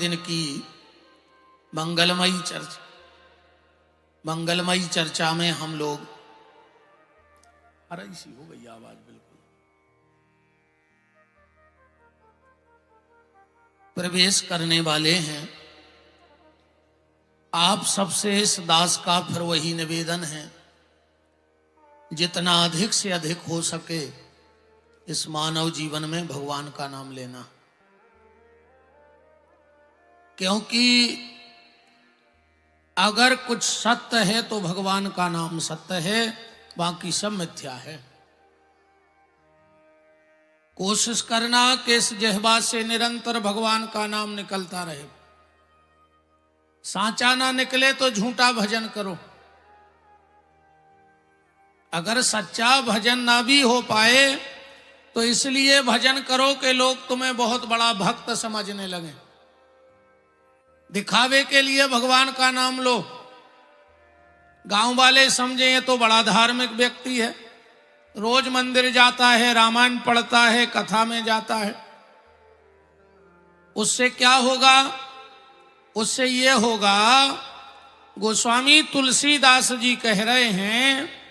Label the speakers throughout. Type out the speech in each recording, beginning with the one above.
Speaker 1: दिन की मंगलमयी चर्चा में हम लोग, अरे इसी हो गई आवाज बिल्कुल, प्रवेश करने वाले हैं। आप सबसे इस दास का फिर वही निवेदन है, जितना अधिक से अधिक हो सके इस मानव जीवन में भगवान का नाम लेना, क्योंकि अगर कुछ सत्य है तो भगवान का नाम सत्य है, बाकी सब मिथ्या है। कोशिश करना कि इस जिह्वा से निरंतर भगवान का नाम निकलता रहे। साचा ना निकले तो झूठा भजन करो। अगर सच्चा भजन ना भी हो पाए तो इसलिए भजन करो कि लोग तुम्हें बहुत बड़ा भक्त समझने लगे। दिखावे के लिए भगवान का नाम लो, गांव वाले समझे ये तो बड़ा धार्मिक व्यक्ति है, रोज मंदिर जाता है, रामायण पढ़ता है, कथा में जाता है। उससे क्या होगा? उससे ये होगा, गोस्वामी तुलसीदास जी कह रहे हैं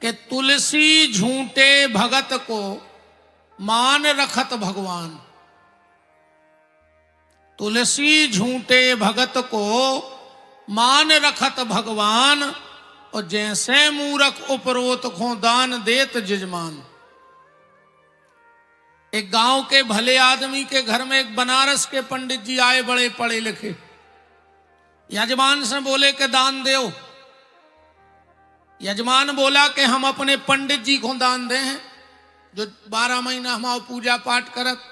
Speaker 1: कि तुलसी झूठे भगत को मान रखत भगवान। तुलसी झूठे भगत को मान रखत भगवान, और जैसे मूरख उपरोत को दान देत जजमान। एक गांव के भले आदमी के घर में एक बनारस के पंडित जी आए, बड़े पढ़े लिखे। यजमान से बोले कि दान दो। यजमान बोला कि हम अपने पंडित जी को दान दे हैं, जो 12 महीना हमारा पूजा पाठ करत।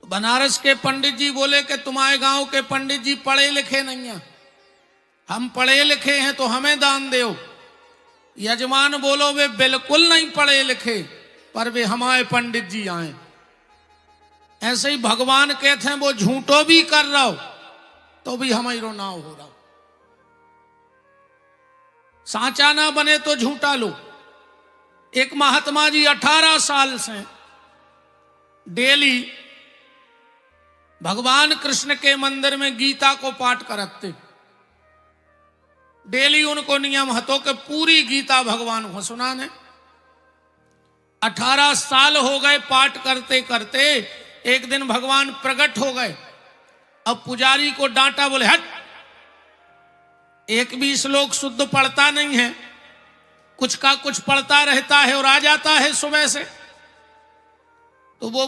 Speaker 1: तो बनारस के पंडित जी बोले कि तुम्हारे गांव के पंडित जी पढ़े लिखे नहीं हैं, हम पढ़े लिखे हैं तो हमें दान दो। यजमान बोलो वे बिल्कुल नहीं पढ़े लिखे, पर वे हमारे पंडित जी आए। ऐसे ही भगवान कहते हैं वो झूठो भी कर रहा हो तो भी हमारो नाव हो रहा। साचा ना बने तो झूठा लो। एक महात्मा जी 18 साल से डेली भगवान कृष्ण के मंदिर में गीता को पाठ करते। डेली उनको नियम हतो कि पूरी गीता भगवान को सुनाने। 18 साल हो गए पाठ करते करते। एक दिन भगवान प्रकट हो गए। अब पुजारी को डांटा, बोले हट, एक भी श्लोक शुद्ध पढ़ता नहीं है, कुछ का कुछ पढ़ता रहता है और आ जाता है सुबह से। तो वो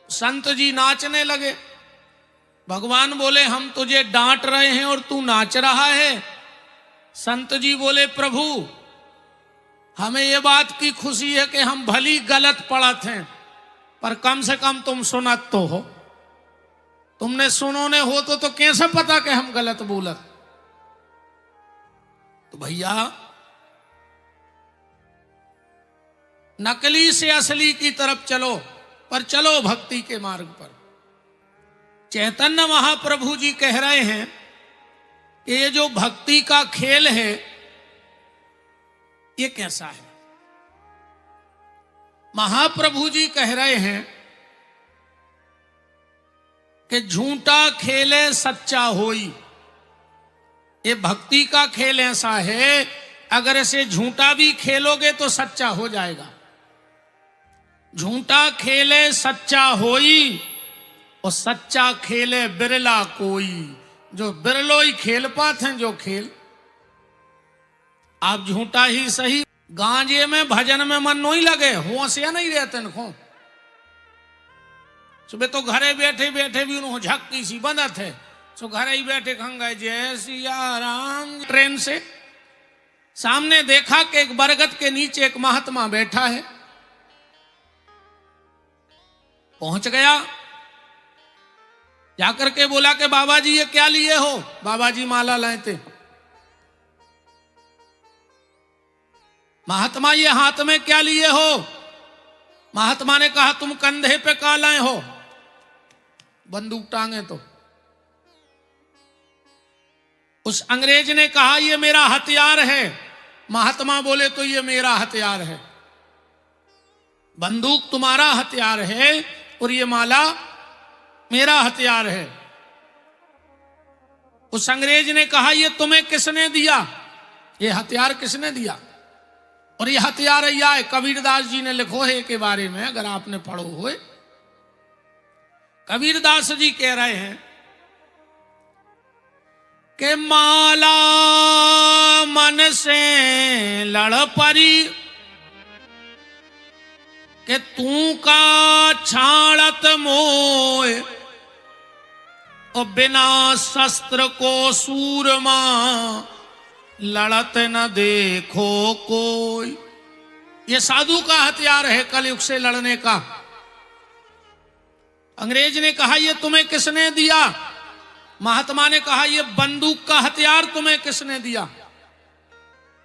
Speaker 1: संत जी नाचने लगे। भगवान बोले हम तुझे डांट रहे हैं और तू नाच रहा है। संत जी बोले प्रभु हमें ये बात की खुशी है कि हम भली गलत पढ़त हैं, पर कम से कम तुम सुनत तो हो। तुमने सुनोने हो तो कैसे पता कि हम गलत बोलत। तो भैया नकली से असली की तरफ चलो, पर चलो भक्ति के मार्ग पर। चैतन्य महाप्रभु जी कह रहे हैं कि ये जो भक्ति का खेल है ये कैसा है। महाप्रभु जी कह रहे हैं कि झूठा खेले सच्चा होई। ये भक्ति का खेल ऐसा है, अगर इसे झूठा भी खेलोगे तो सच्चा हो जाएगा। झूठा खेले सच्चा होई, और सच्चा खेले बिरला कोई। जो बिरलो ही खेल पाते हैं जो खेल। आप झूठा ही सही, गांजे में भजन में मन नहीं लगे, होशिया नहीं रहते इनको। सुबह तो घरे बैठे बैठे भी उन्होंने झक्की सी बंदत है, तो घरे ही बैठे खंगाए जय सिया राम। ट्रेन से सामने देखा कि एक बरगद के नीचे एक महात्मा बैठा है। पहुंच गया, जाकर के बोला कि बाबा जी ये क्या लिए हो? बाबा जी माला लाए थे। महात्मा ये हाथ में क्या लिए हो? महात्मा ने कहा तुम कंधे पे का लाए हो? बंदूक टांगे तो। उस अंग्रेज ने कहा ये मेरा हथियार है। महात्मा बोले तो ये मेरा हथियार है। बंदूक तुम्हारा हथियार है और ये माला मेरा हथियार है। उस अंग्रेज ने कहा ये तुम्हें किसने दिया, ये हथियार किसने दिया? और ये हथियार है कबीरदास जी ने लिखो है के बारे में, अगर आपने पढ़ो हो। कबीरदास जी कह रहे हैं कि माला मन से लड़ परी कि तू का छाड़त मोय और बिना शस्त्र को सूरमा लड़त न देखो कोई। ये साधु का हथियार है कलयुग से लड़ने का। अंग्रेज ने कहा ये तुम्हें किसने दिया? महात्मा ने कहा ये बंदूक का हथियार तुम्हें किसने दिया?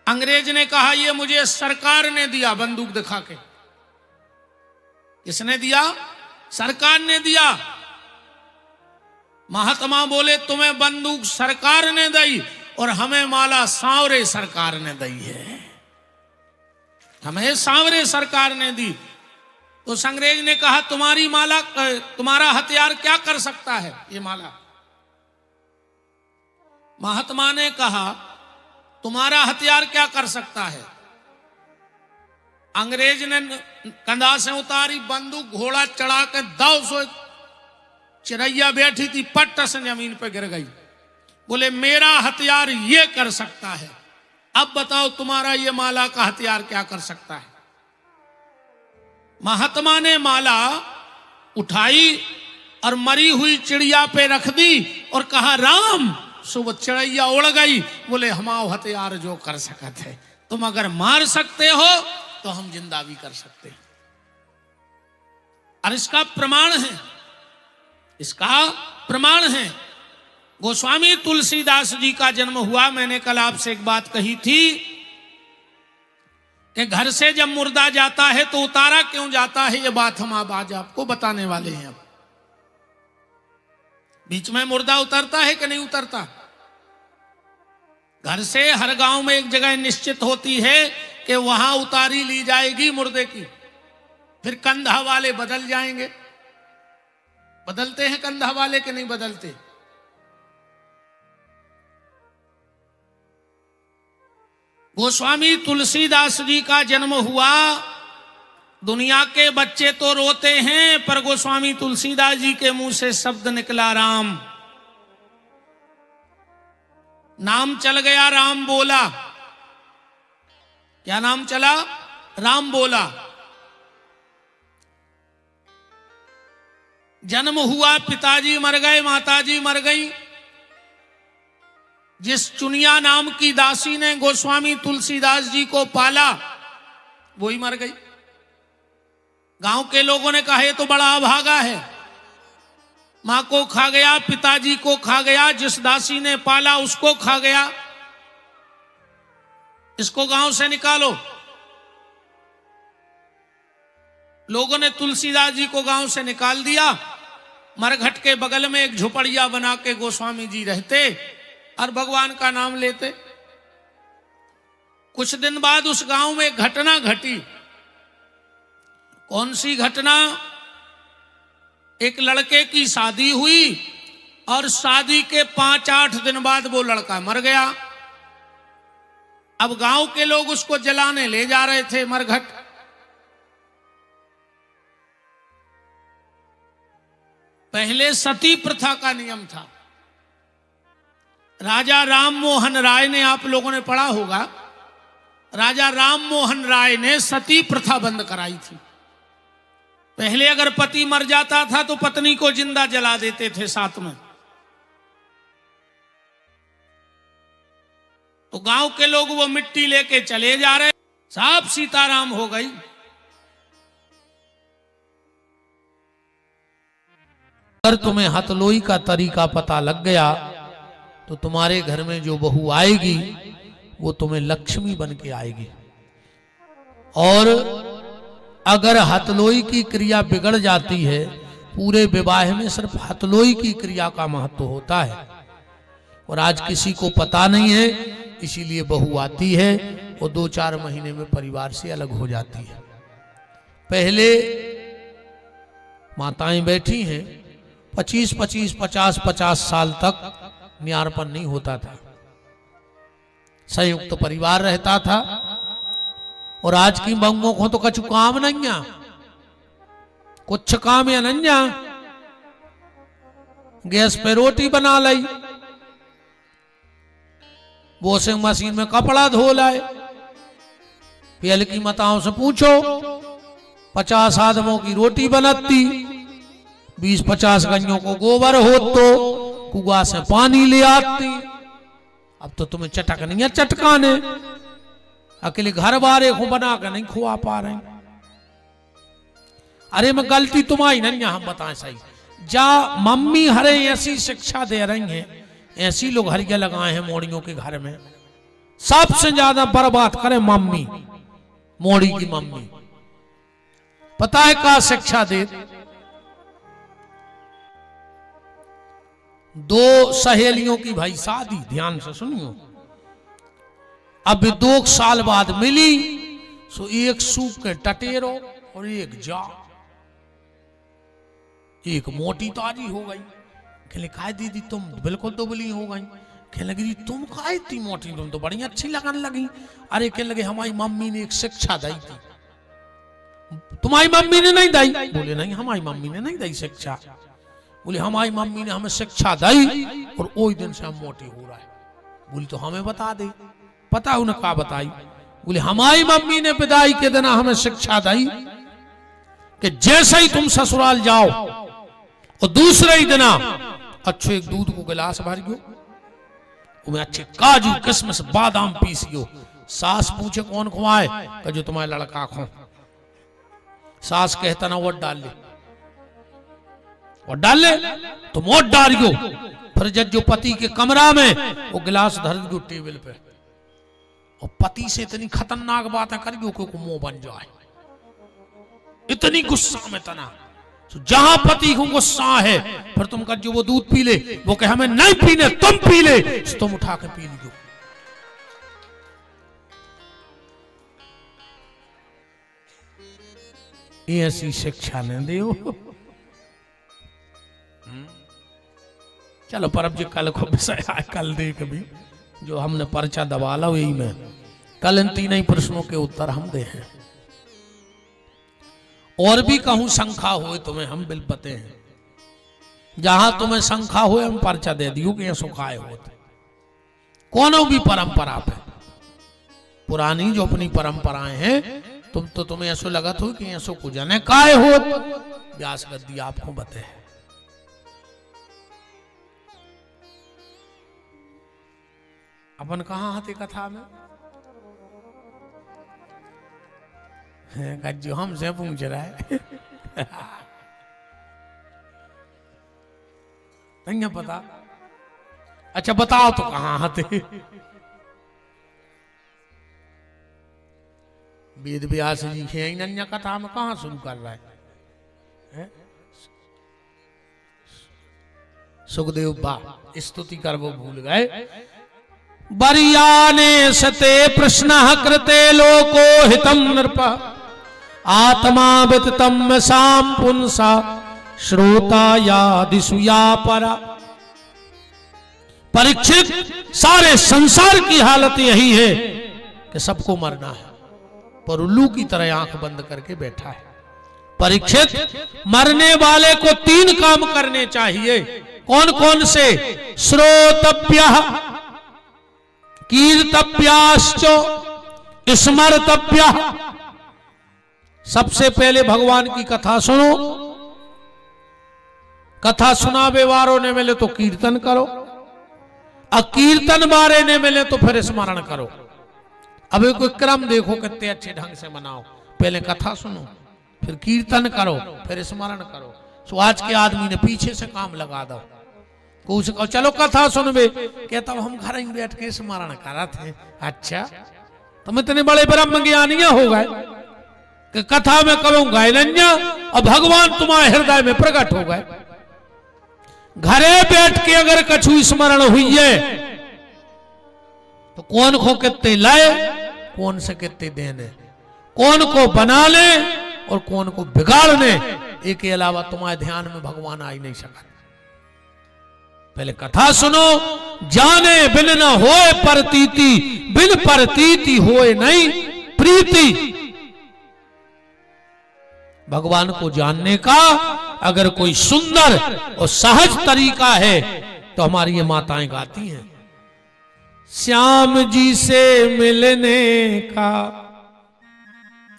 Speaker 1: अंग्रेज ने कहा ये मुझे सरकार ने दिया, बंदूक दिखा के। किसने दिया? सरकार ने दिया। महात्मा बोले तुम्हें बंदूक सरकार ने दी और हमें माला सांवरे सरकार ने दी है, हमें सांवरे सरकार ने दी। तो अंग्रेज ने कहा तुम्हारी माला, तुम्हारा हथियार क्या कर सकता है ये माला? महात्मा ने कहा तुम्हारा हथियार क्या कर सकता है? अंग्रेज ने कंधा से उतारी बंदूक, घोड़ा चढ़ा के दाव सो चिड़ैया बैठी थी पट्ट से जमीन पे गिर गई। बोले मेरा हथियार ये कर सकता है, अब बताओ तुम्हारा ये माला का हथियार क्या कर सकता है? महात्मा ने माला उठाई और मरी हुई चिड़िया पे रख दी और कहा राम। सुबह चिड़ैया उड़ गई। बोले हमारा हथियार जो कर सकते है, तुम अगर मार सकते हो तो हम जिंदा भी कर सकते हैं। और इसका प्रमाण है, इसका प्रमाण है गोस्वामी तुलसीदास जी का जन्म हुआ। मैंने कल आपसे एक बात कही थी कि घर से जब मुर्दा जाता है तो उतारा क्यों जाता है, ये बात हम आज आपको बताने वाले हैं। अब बीच में मुर्दा उतरता है कि नहीं उतरता? घर से हर गांव में एक जगह निश्चित होती है कि वहां उतारी ली जाएगी मुर्दे की, फिर कंधा वाले बदल जाएंगे। बदलते हैं कंधा वाले के नहीं बदलते? गोस्वामी तुलसीदास जी का जन्म हुआ। दुनिया के बच्चे तो रोते हैं, पर गोस्वामी तुलसीदास जी के मुंह से शब्द निकला राम। नाम चल गया, राम बोला। क्या नाम चला? राम बोला। जन्म हुआ, पिताजी मर गए, माताजी मर गई। जिस चुनिया नाम की दासी ने गोस्वामी तुलसीदास जी को पाला वही मर गई। गांव के लोगों ने कहा ये तो बड़ा अभागा है, मां को खा गया, पिताजी को खा गया, जिस दासी ने पाला उसको खा गया, इसको गांव से निकालो। लोगों ने तुलसीदास जी को गांव से निकाल दिया। मरघट के बगल में एक झोपड़िया बना के गोस्वामी जी रहते और भगवान का नाम लेते। कुछ दिन बाद उस गांव में एक घटना घटी। कौन सी घटना? एक लड़के की शादी हुई और शादी के 5-8 दिन बाद वो लड़का मर गया। अब गांव के लोग उसको जलाने ले जा रहे थे मरघट। पहले सती प्रथा का नियम था। राजा राम मोहन राय ने, आप लोगों ने पढ़ा होगा, राजा राम मोहन राय ने सती प्रथा बंद कराई थी। पहले अगर पति मर जाता था तो पत्नी को जिंदा जला देते थे साथ में। तो गांव के लोग वो मिट्टी लेके चले जा रहे, साफ सीताराम हो गई।
Speaker 2: अगर तुम्हें हथलोई का तरीका पता लग गया तो तुम्हारे घर में जो बहू आएगी वो तुम्हें लक्ष्मी बन के आएगी। और अगर हथलोई की क्रिया बिगड़ जाती है, पूरे विवाह में सिर्फ हथलोई की क्रिया का महत्व होता है, और आज किसी को पता नहीं है, इसीलिए बहू आती है और 2-4 महीने में परिवार से अलग हो जाती है। पहले माताएं बैठी हैं, 25-25, 50-50 साल तक न्यारपन नहीं होता था, संयुक्त परिवार रहता था। और आज की बंगों को तो कछु काम नहीं है, कुछ काम या नहीं है, गैस पे रोटी बना लाई, वॉशिंग मशीन में कपड़ा धो लाए। पहले की माताओं से पूछो, 50 आदमों की रोटी बनती, 20-50 गंजों को गोबर हो तो कुआ से पानी ले आती। अब तो तुम्हें चटक नहीं है चटकाने, अकेले घर बारे को बना कर नहीं खुआ पा रहे। अरे मैं गलती तुम्हारी नहीं, हम बताएं सही। जा मम्मी हरे ऐसी शिक्षा दे रही हैं, ऐसी लोग हरिया लगाए हैं मोड़ियों के घर में, सबसे ज्यादा बर्बाद करे मम्मी, मोड़ी की मम्मी। पता है क्या शिक्षा दे? 2 सहेलियों की भाई शादी, ध्यान से सुनियो, अब 2 साल बाद मिली, सो एक सूख के टटेरो और एक जा, एक मोटी ताजी हो गई। कहले काय दीदी तुम बिल्कुल दुबली हो गई। कहने लगी तुम काय इतनी मोटी, तुम तो बड़ी अच्छी लगने लगी। अरे कहने लगे हमारी मम्मी ने एक शिक्षा दी थी। तुम्हारी मम्मी ने नहीं दी? बोले नहीं, हमारी मम्मी ने नहीं दी शिक्षा। बोले हमारी मम्मी ने हमें शिक्षा दी और वही दिन से हम मोटे हो रहा है। बोली तो हमें बता दे। पता है उन्हें क्या बताई? बोले हमारी मम्मी ने विदाई के दिन हमें शिक्षा दी कि जैसे ही तुम ससुराल जाओ और दूसरे ही दिन अच्छे एक दूध को गिलास भर गयो, उसमें अच्छे काजू किशमिश बादाम पीसियो। सास पूछे कौन खुआए? कि जो तुम्हारे लड़का खो। सास कहता ना वोट डाल ले, और डाल ले तो वोट डालियो। फिर जब जो पति के कमरा में वो गिलास धर दियो टेबल पे, और पति से इतनी खतरनाक बातें करियो कि मुंह बन जाए, इतनी गुस्सा में तना। तो जहां पति को गुस्सा है, फिर तुम कर जो वो दूध पी ले, वो कहे हमें नहीं पीने, तुम पी ले, तो तुम उठा के पी लियो। ऐसी शिक्षा ने दियो। चलो पर अब जो कल को विषय आए, कल दे कभी जो हमने पर्चा दबाला वही में कल इन 3 प्रश्नों के उत्तर हम दे हैं। और भी कहूं शंका हो तुम्हें हम बिल पते हैं, जहां तुम्हें शंका हो हम पर्चा दे दियो कि सुखाए होते। कोनो भी परंपरा पे, पुरानी जो अपनी परंपराएं हैं, तुम्हें ऐसा लगत हो कि ऐसो को जाने काय हो, व्यास गद्दी आपको बते है। अपन कहां आते कथा में? जो हमसे पूछ रहा है नहीं पता। अच्छा बताओ तो कहां आते? वेद व्यास जी है अन्य कथा में कहां शुरू कर रहा है? सुखदेव बा स्तुति कर वो भूल गए। बरियाने सते प्रश्न कृते लोको हितम नृप आत्मा विततम साम पुंसा श्रोता यादिसुया परा। परीक्षित, सारे संसार की हालत यही है कि सबको मरना है, पर उल्लू की तरह आंख बंद करके बैठा है। परीक्षित, मरने वाले को 3 काम करने चाहिए। कौन कौन से? श्रोतव्यः, कीर्तव्याश्च, स्मर्तव्यः। सबसे पहले भगवान की कथा सुनो, कथा सुनावे वारों ने मिले तो कीर्तन करो, और कीर्तन बारे ने मिले तो फिर स्मरण करो। अब कोई क्रम देखो कितने अच्छे ढंग से मनाओ। पहले कथा सुनो, फिर कीर्तन करो, फिर स्मरण करो। तो आज के आदमी ने पीछे से काम लगा दो। कुछ चलो कथा सुनबे, कहता हूं हम घर ही बैठ के स्मरण करा थे। अच्छा तुम इतने बड़े ब्रह्म ज्ञानी हो गए कि कथा में करूंगा और भगवान तुम्हारे हृदय में प्रकट हो गए। घरे बैठ के अगर कछु स्मरण हुई है तो कौन को कितने लाए, कौन से कितने देने, कौन को बनाने और कौन को बिगाड़ने, एक के अलावा तुम्हारे ध्यान में भगवान आ ही नहीं सका। पहले कथा सुनो। जाने बिन न होए प्रतीति, बिन प्रतीति होए नहीं प्रीति। भगवान को जानने का अगर कोई सुंदर और सहज तरीका है तो हमारी ये माताएं गाती हैं, श्याम जी से मिलने का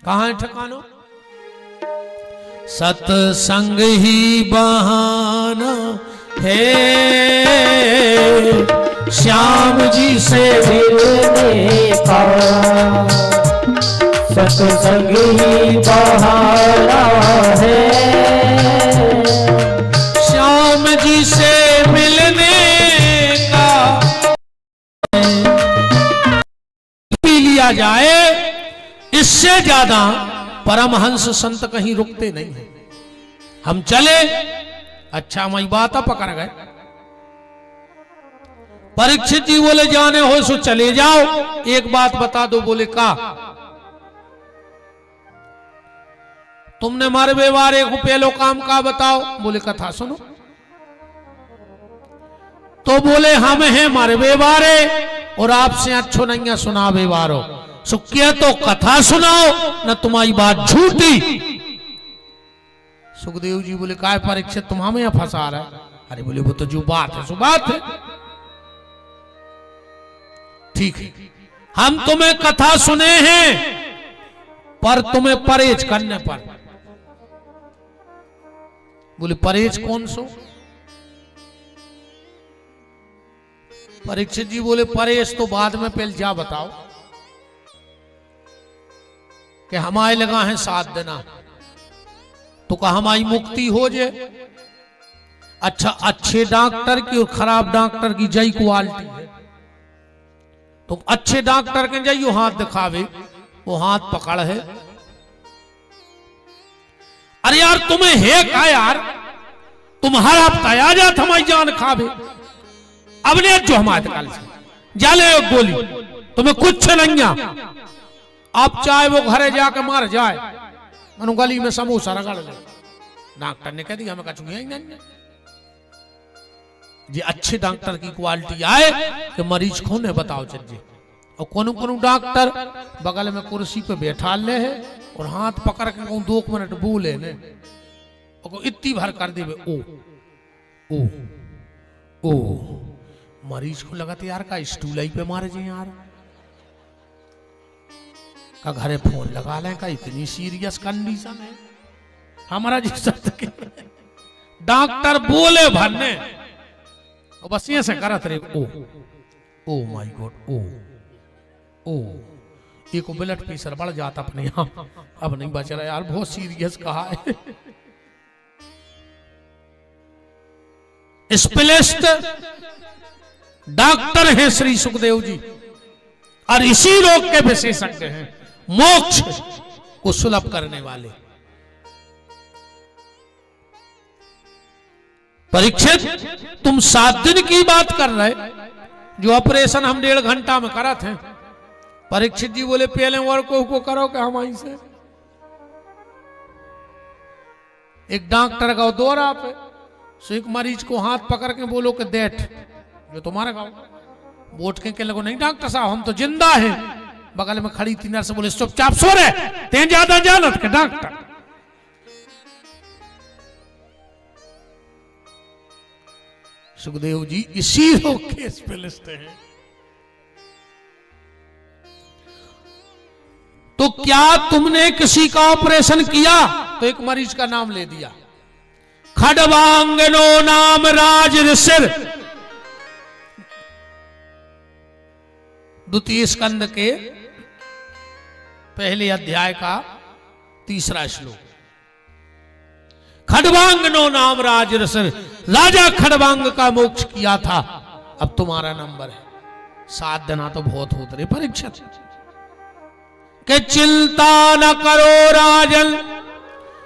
Speaker 2: कहां है ठिकाना? सत्संग ही बहाना है, श्याम जी से मिलने का सत्संग ही बहाना है, श्याम जी से मिलने का पी लिया जाए। इससे ज्यादा परमहंस संत कहीं रुकते नहीं है। हम चले, अच्छा मई बात पकड़ गए। परीक्षित जी बोले जाने हो सो चले जाओ, एक बात बता दो। बोले का? तुमने मारे व्यवहारे को पहलो काम का बताओ। बोले कथा सुनो। तो बोले हम हैं मारे व्यवहारे और आपसे अच्छो नहीं सुना व्यवहारो, सो क्या तो कथा सुनाओ न तुम्हारी बात झूठी। सुखदेव जी बोले काय परीक्षित तुम हमें यहां फंसा रहे? अरे बोले वो तो जो बात है सो बात है। ठीक है, हम तुम्हें कथा सुने हैं पर तुम्हें परहेज करने पर। बोले परहेज कौन सो? परीक्षित जी बोले परहेज तो बाद में, पहले जा बताओ कि हमारे लगा है 7 देना तो कहा हमारी मुक्ति हो जाए। अच्छा, अच्छे डॉक्टर की और खराब डॉक्टर की जय क्वालिटी है। तुम अच्छे डॉक्टर के जाइयो हाथ दिखावे, वो हाथ पकड़ है। अरे यार तुम्हें है क्या यार, तुम हर हफ्ता आ जात हमारी जान खावे। अब ने जो हमारे कल से जाले गोली, तुम्हें कुछ नहीं। आप चाहे वो घरे जाके मार जाए, मनु गली में समोसा रगड़ ले। डॉक्टर ने कह दिया हमें कछु ही नहीं। जी अच्छे डॉक्टर की क्वालिटी आए कि मरीज को ने बताओ चलिए। और कोनो डॉक्टर बगल में कुर्सी पे बैठा ले है और हाथ पकड़ के 2 मिनट बोले ने और इतनी भर कर दे। ओ ओ ओ मरीज को लगा यार का स्टूल ही पे मारे जी यार, का घरे फोन लगा लें का इतनी सीरियस कंडीशन है हमारा जी। डॉक्टर बोले भरने और बस ये से करत रे। ओ माय गॉड, ओ एक ब्लड प्रेशर बढ़ जाता अपने यहाँ, अब नहीं बच रहा यार, बहुत सीरियस कहा है। स्पेशलिस्ट डॉक्टर हैं श्री सुखदेव जी और इसी रोग के विशेषज्ञ हैं, मोक्ष को सुलभ करने वाले। परीक्षित तुम 7 दिन की बात कर रहे, जो ऑपरेशन हम 1.5 घंटा में करा थे। परीक्षित जी बोले पहले और को करो कि हम से एक डॉक्टर का दौरा पे, सो एक मरीज को हाथ पकड़ के बोलो कि डेट जो तुम्हारा गाँव वोट के लगो। नहीं डॉक्टर साहब हम तो जिंदा हैं। बगल में खड़ी थी नर्स, बोले चुपचाप सो रहे ते ज्यादा जानत के डॉक्टर। सुखदेव जी इसी रोग के स्पेशलिस्ट हैं। तो क्या तुमने किसी का ऑपरेशन किया? तो एक मरीज का नाम ले दिया, खडवांगनो नाम राज ऋषिर। द्वितीय स्कंद के पहले अध्याय का 3रा श्लोक। खडवांगनो नाम राज ऋषिर, राजा खडवांग का मोक्ष किया था। अब तुम्हारा नंबर है। 7 दिन तो बहुत होते रहे परीक्षा के चिंता न करो राजन,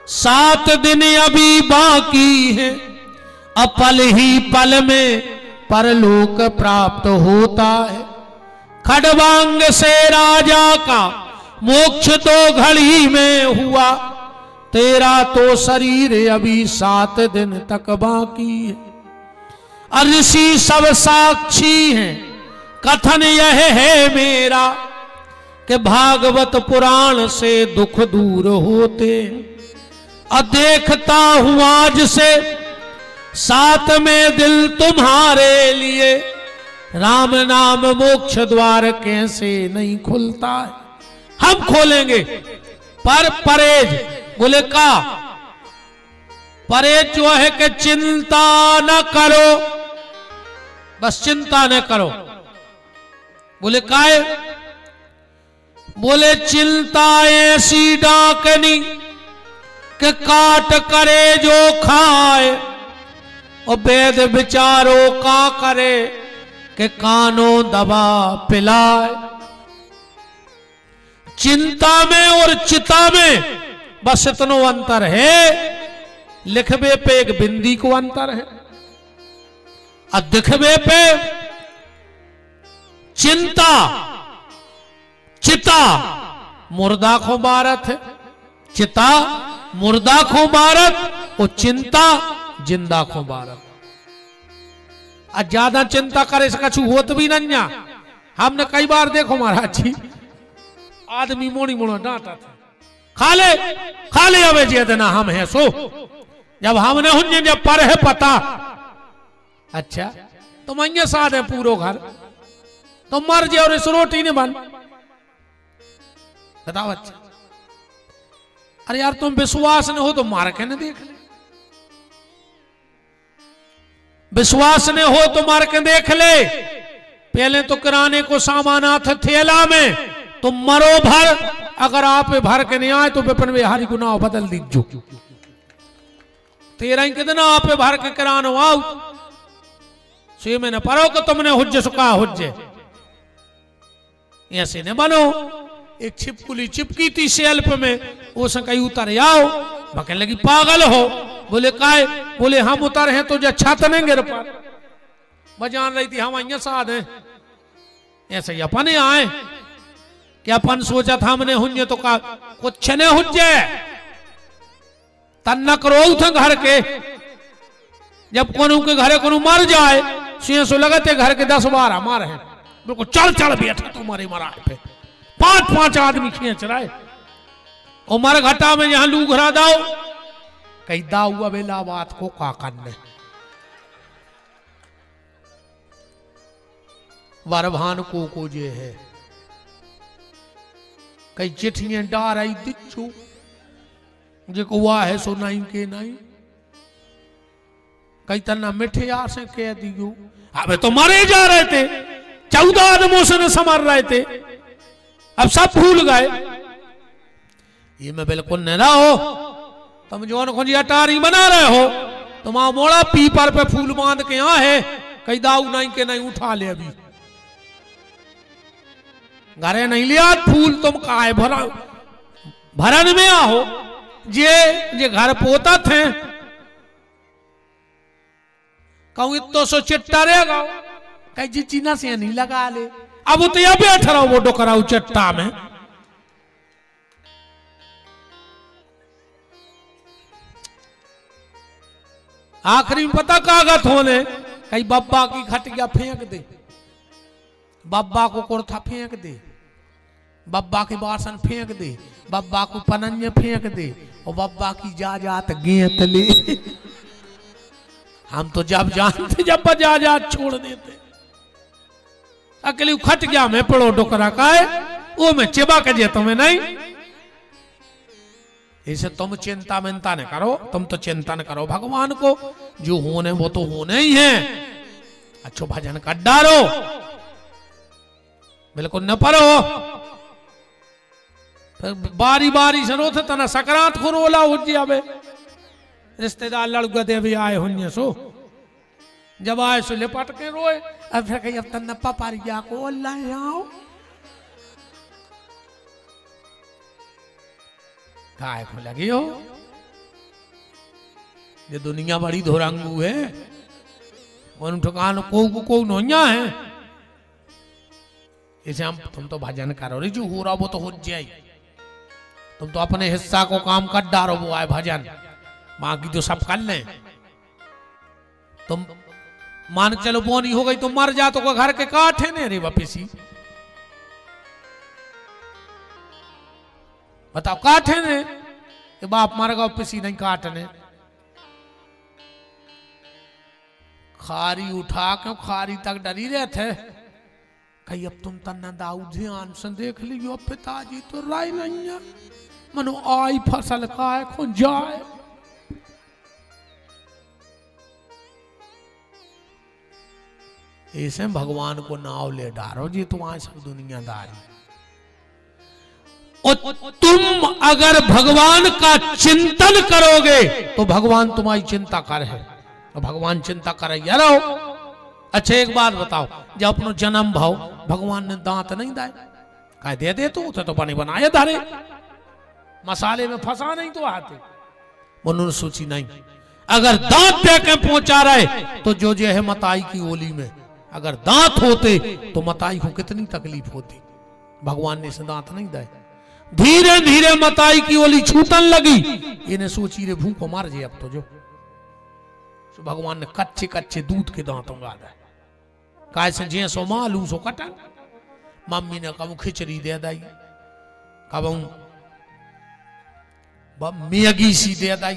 Speaker 2: 7 दिन अभी बाकी है। अपल ही पल में परलोक प्राप्त होता है। खडवांग से राजा का मोक्ष तो घड़ी में हुआ, तेरा तो शरीर अभी 7 दिन तक बाकी है। और ऋषि सब साक्षी हैं, कथन यह है मेरा कि भागवत पुराण से दुख दूर होते। और देखता हूं आज से साथ में दिल तुम्हारे लिए, राम नाम मोक्ष द्वार कैसे नहीं खुलता है। हम खोलेंगे, पर परहेज बोले का परहेज जो है कि चिंता न करो, बस चिंता न करो। बोले काय? बोले चिंता ऐसी डाकनी कि काट करे जो खाए, और वेद विचारो का करे कि कानों दबा पिलाए। चिंता में और चिता में बस इतनो अंतर है, लिखवे पे एक बिंदी को अंतर है, और दिखवे पे चिंता चिता मुर्दा को मारत है। चिता मुर्दा को मारत और चिंता जिंदा को मारत। आज ज्यादा चिंता करे से कछु होत भी नहीं। हमने कई बार देखो महाराज जी, आदमी मोड़ी मोड़ा डांटा था, खा ले अबे जे देना हम है सो। जब हमने हुन जब पर है पता, अच्छा तो मैं साथ है पूरो घर, तो मर जाए और इस रोटी नहीं बन। बताओ अच्छा, अरे यार तुम विश्वास न हो तो मार के न देख ले, विश्वास न हो तो मार के देख ले। पहले तो किराने को सामान था थैला में, तुम मरो भर, अगर आप भर के नहीं आए तो विपिन बिहारी को नाव बदल दीजो। तेरा ही कितना आप भर के किरानो आओ से में न परो कि तुमने हुज्जे सुखा हुज्जे, ऐसे न बनो। एक छिपकुली चिपकी थी सेल्फ में, वो कहीं उतर आओ, बकने लगी पागल हो। बोले काय? बोले हम उतर हैं तो जो छत नहीं गिर पर। बजान रही थी हम अं साध हैं, ऐसे ही अपन आए क्या अपन सोचा था हमने हुंजे तो का कुछ ने हुज्जे तन करो थे घर के। जब कोनो के घरे कोनो मर जाए सुए सो लगते घर के 10-12 मार है, बिल्कुल चढ़ चढ़ बैठा तुम्हारे मराए पे 5-5 आदमी खींच रहा है। उमर घटा में यहां लू घरा दाओ, कहीं दाऊ अबेला बात को का करने। वरभान को जे है कई चिट्ठियां डार आई दिच्छू जे को हुआ है सो नहीं के नहीं, कई तना मिठे से कह दियो। अबे तो मरे जा रहे थे, 14 आदमों से न समर रहे थे, अब सब भूल गए। ये मैं बिल्कुल न रहो, तुम जो खुजी अटारी बना रहे हो, तुम आओ मोड़ा पीपर पे फूल बांध के यहाँ है, कई दाऊ नहीं के नहीं उठा ले। अभी घरे नहीं लिया फूल, तुम काहे भरन में आओ जे घर पोता थे। कहूं इतो सो चिट्टा रहेगा, कहीं जी चीना से नहीं लगा ले। अब तो यह बैठ रहा वो डोकराऊ चट्टा में। आखिरी में पता कागत होने, कहीं बब्बा की खटिया फेंक दे, बब्बा को कुर्ता फेंक दे, बब्बा के बासन फेंक दे, बब्बा को पनन्य फेंक दे, और बब्बा की जात गेंत ले। हम तो जब जानते जब जात छोड़ देते। अकेली खट गया मैं पड़ो डोकरा का है, वो मैं चिबा के जे तुम्हें नहीं। इसे तुम चिंता मिंता न करो, तुम तो चिंता न करो भगवान को, जो होने वो तो होने ही है। अच्छो भजन कर डालो, बिल्कुल न पढ़ो। बारी बारी से रोते तना सकरात को रोला हुज्जी। अबे रिश्तेदार लड़का दे भी आए हुन्ने सो, जब आए सो लिपट के रोए। अब फिर कहीं अब तन्ना पारिया को अल्लाह आओ काय को लगी हो। ये दुनिया बड़ी धोरंगू है, उन ठिकान को नोया है। इसे हम तुम तो भजन करो रे, जो हो रहा वो तो हो जाए। तुम तो अपने हिस्सा को काम कर डालो, वो आए भजन, बाकी तो सब कर लें। तुम मान के चलो बोनी हो गई तो मर जा, तो घर के काट है ने रे वापिसी, बताओ काटे ने, ये बाप मर गया पिसी नहीं काटने। खारी उठा क्यों खारी तक डरी रहे थे, कही अब तुम तन्ना दाऊ ध्यान से देख लियो पिताजी तो राय नहीं है, मनो आई फसल का है खो जाए। ऐसे भगवान को नाव ले डारो जी, तुम्हारे सब दुनियादारी। और तुम अगर भगवान का चिंतन करोगे तो भगवान तुम्हारी चिंता करे है, तो भगवान चिंता करे यारो। अच्छा एक बात बताओ, जब अपनो जन्म भाव भगवान ने दांत नहीं दाए, कह दे तू तो पानी बनाए धारे, मसाले में फंसा नहीं तो आते। उन्होंने सोची नहीं, अगर दांत दे के पहुंचा रहे तो जो है मताई की ओली में, अगर दांत होते तो मताई को कितनी तकलीफ होती। भगवान ने इसे दांत नहीं दाए, धीरे धीरे मताई की ओली छूटन लगी। इन्हें सोची रे भूख को मार जाए अब तो जो। तो भगवान ने कच्चे कच्चे दूध के दांतों का दे, कैसे जे सो मालू सो कटा। मम्मी ने कबू खिचड़ी दे दाई, कबू मैगी सी दे दाई,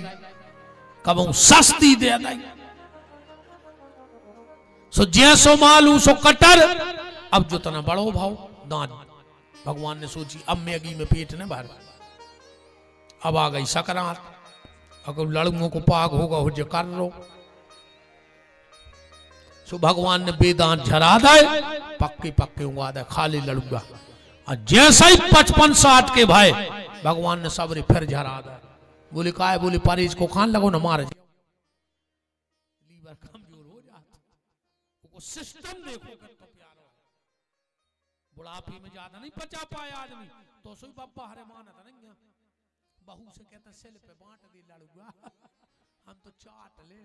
Speaker 2: कबू सस्ती दे दाई। सो जे सो मालू सो कटर। अब जो तना बड़ो भाव दांत, भगवान ने सोची अब मैगी में पेट न भर, अब आ गई सकरात, अगर लड़ुओं को पाग होगा हो जो कर लो। सो भगवान ने बेदांत झरा दे, पक्के पक्के उगा दे, खाली लड़ूंगा। और जैसा ही 55-60 के भाई भगवान ने सबरे फिर झरा दे। बोले का है, बोले परहेज को खान लगो न मार जाओ, लीवर कमजोर हो जाता। वो सिस्टम देखो कितना प्यारा, बुढ़ापे में ज्यादा नहीं पचा पाया आदमी तो सोई बाबा हरे मानत नहीं है। बहू से कहता सेल पे बांट दे लड़ूंगा, हम तो चाट ले।